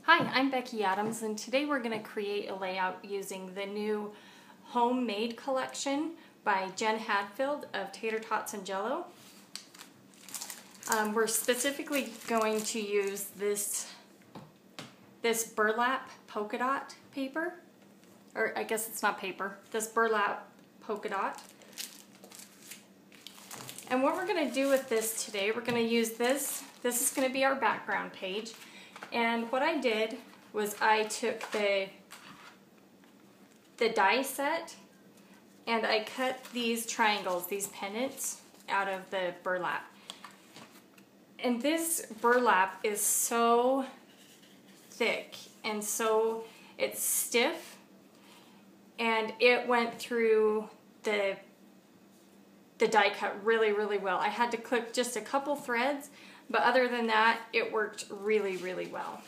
Hi, I'm Becki Adams, and today we're going to create a layout using the new Homemade collection by Jen Hadfield of Tater Tots and Jello. We're specifically going to use this burlap polka dot paper, or I guess it's not paper, this burlap polka dot. And what we're going to do with this today, we're going to use this. This is going to be our background page. And what I did was I took the die set and I cut these triangles, these pendants, out of the burlap. And this burlap is so thick and so it's stiff, and it went through the die cut really, really well. I had to clip just a couple threads, but other than that, it worked really, really well.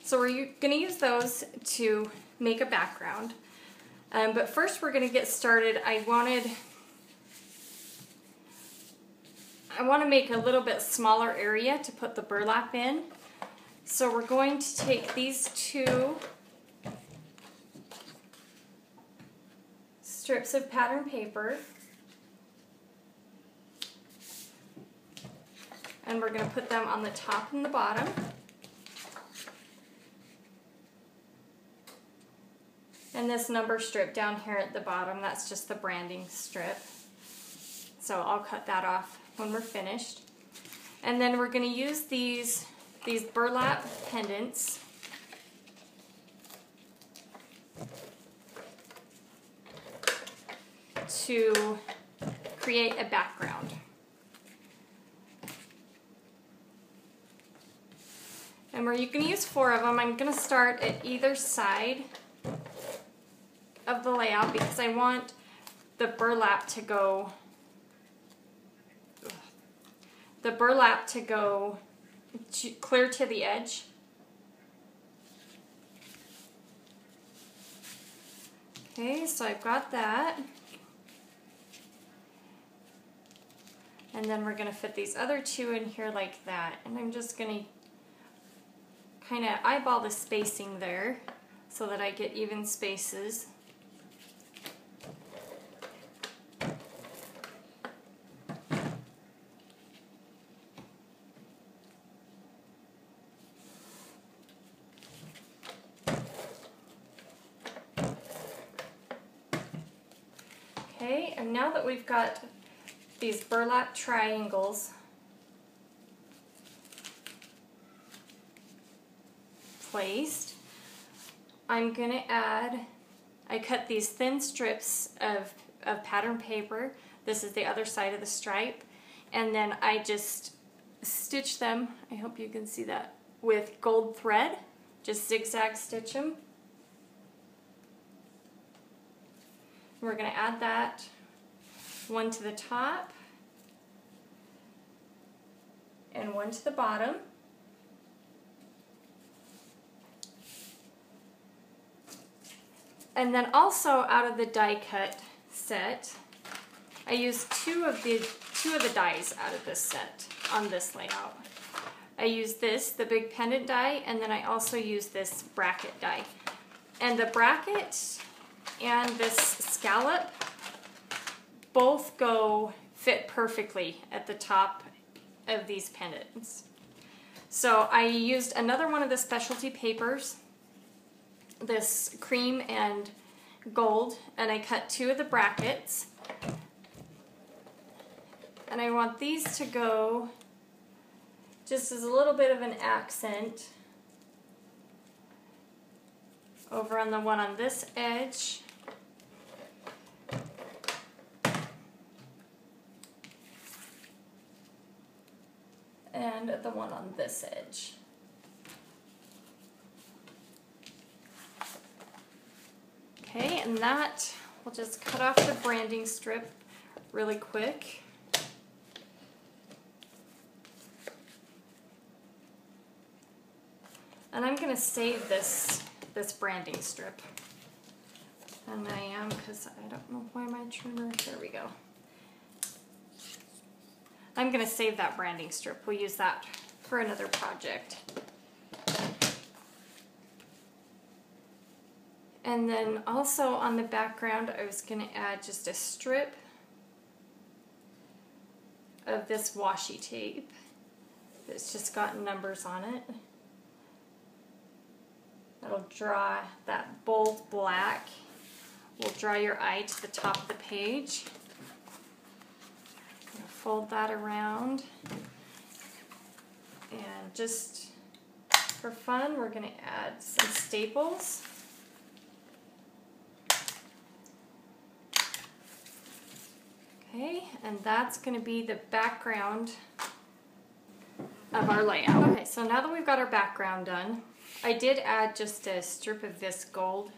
So we're going to use those to make a background. But first we're going to get started. I want to make a little bit smaller area to put the burlap in. So we're going to take these two strips of pattern paper, and we're going to put them on the top and the bottom. And this number strip down here at the bottom, that's just the branding strip. So I'll cut that off when we're finished. And then we're going to use these burlap pendants to create a background. And you can use 4 of them. I'm going to start at either side of the layout because I want the burlap to go clear to the edge. Okay, so I've got that. And then we're going to fit these other 2 in here like that. And I'm just going to kind of eyeball the spacing there so that I get even spaces. Okay, and now that we've got these burlap triangles placed, I'm going to add, I cut these thin strips of pattern paper. This is the other side of the stripe. And then I just stitch them, I hope you can see that, with gold thread. Just zigzag stitch them. We're going to add that one to the top and one to the bottom. And then also out of the die cut set, I used two of the dies out of this set on this layout. I used the big pendant die, and then I also used this bracket die. And the bracket and this scallop both fit perfectly at the top of these pendants. So I used another one of the specialty papers, this cream and gold, and I cut 2 of the brackets. And I want these to go just as a little bit of an accent over on the one on this edge. And the one on this edge. Okay, and that, we'll just cut off the branding strip really quick. And I'm going to save this branding strip. And I am, because I don't know why my trimmer, there we go. I'm going to save that branding strip. We'll use that for another project. And then also on the background, I was going to add just a strip of this washi tape that's just got numbers on it. That'll draw that bold black. Will draw your eye to the top of the page. I'm going to fold that around. And just for fun, we're going to add some staples. Okay, and that's going to be the background of our layout. Okay, so now that we've got our background done, I did add just a strip of this gold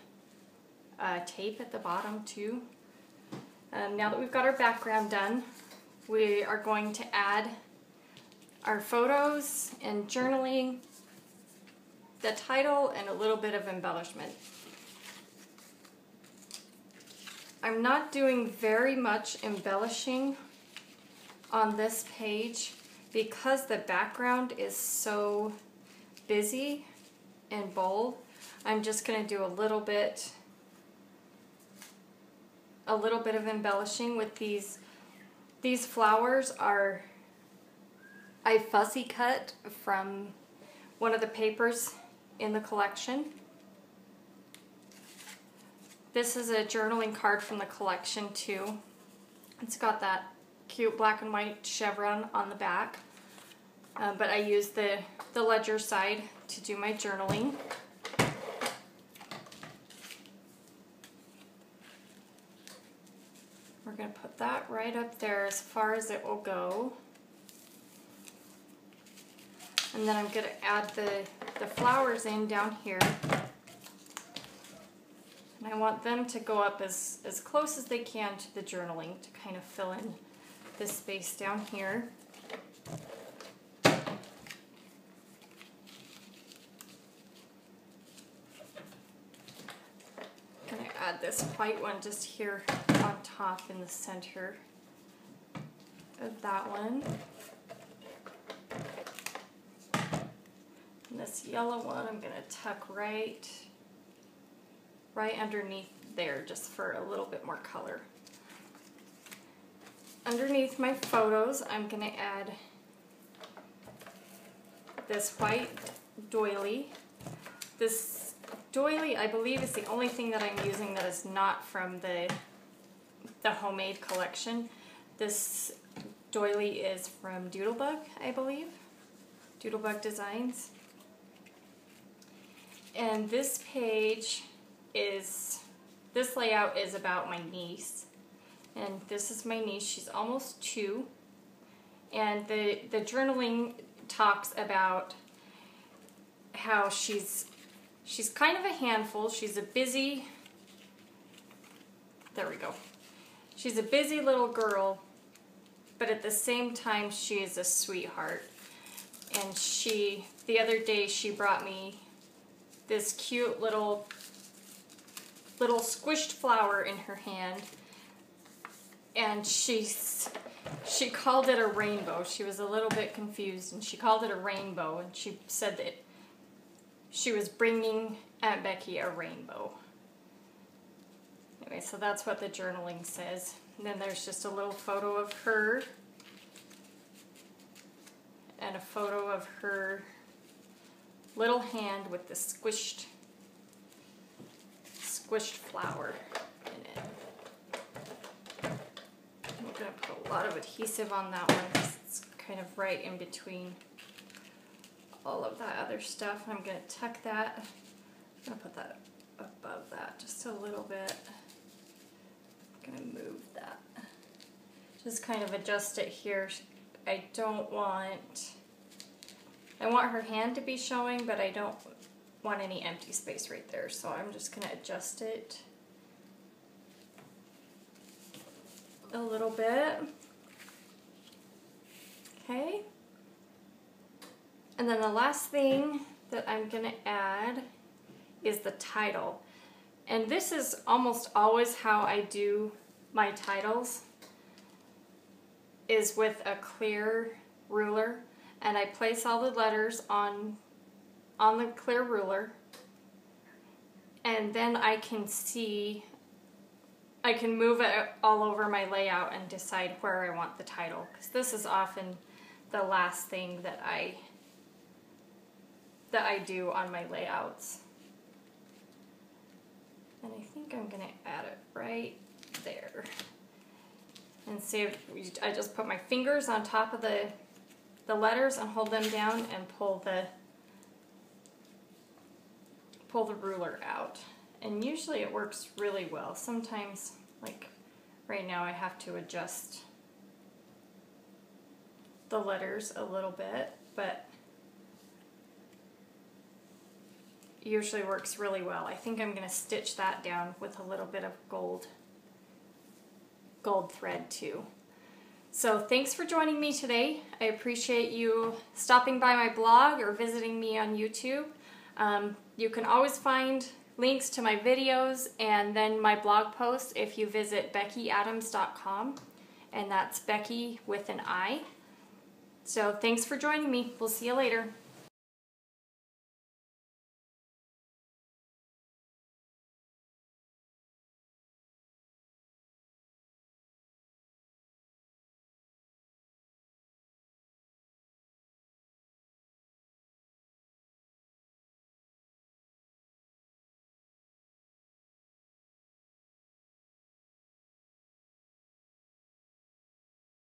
tape at the bottom too. Now that we've got our background done, we are going to add our photos and journaling, the title, and a little bit of embellishment. I'm not doing very much embellishing on this page because the background is so busy and bold. I'm just going to do a little bit of embellishing with these. These flowers are I fussy cut from one of the papers in the collection. This is a journaling card from the collection too. It's got that cute black and white chevron on the back. But I use the ledger side to do my journaling. We're going to put that right up there as far as it will go. And then I'm going to add the flowers in down here. And I want them to go up as close as they can to the journaling to kind of fill in this space down here. I'm going to add this white one just here on top in the center of that one. And this yellow one I'm going to tuck right underneath there just for a little bit more color. Underneath my photos, I'm going to add this white doily. This doily, I believe, is the only thing that I'm using that is not from the homemade collection. This doily is from Doodlebug, I believe. Doodlebug Designs. And this layout is about my niece. And this is my niece. She's almost 2. And the journaling talks about how she's kind of a handful. She's a busy, there we go. She's a busy little girl, but at the same time she is a sweetheart. And the other day she brought me this cute little squished flower in her hand, and she called it a rainbow. She was a little bit confused, and she called it a rainbow, and she said that she was bringing Aunt Becki a rainbow. Anyway, so that's what the journaling says. And then there's just a little photo of her and a photo of her little hand with the squished flower in it. I'm going to put a lot of adhesive on that one because it's kind of right in between all of that other stuff. I'm going to tuck that. I'm going to put that above that just a little bit. I'm going to move that. Just kind of adjust it here. I want her hand to be showing, but I don't want any empty space right there, so I'm just going to adjust it a little bit. Okay. And then the last thing that I'm going to add is the title. And this is almost always how I do my titles, is with a clear ruler. And I place all the letters on the clear ruler, and then I can move it all over my layout and decide where I want the title, because this is often the last thing that I do on my layouts. And I think I'm gonna add it right there. And see if I just put my fingers on top of the letters and hold them down and pull the ruler out. And usually it works really well. Sometimes, like right now, I have to adjust the letters a little bit, but it usually works really well. I think I'm going to stitch that down with a little bit of gold thread too. So thanks for joining me today. I appreciate you stopping by my blog or visiting me on YouTube. You can always find links to my videos and then my blog posts if you visit BeckiAdams.com, and that's Becki with an I. So thanks for joining me. We'll see you later.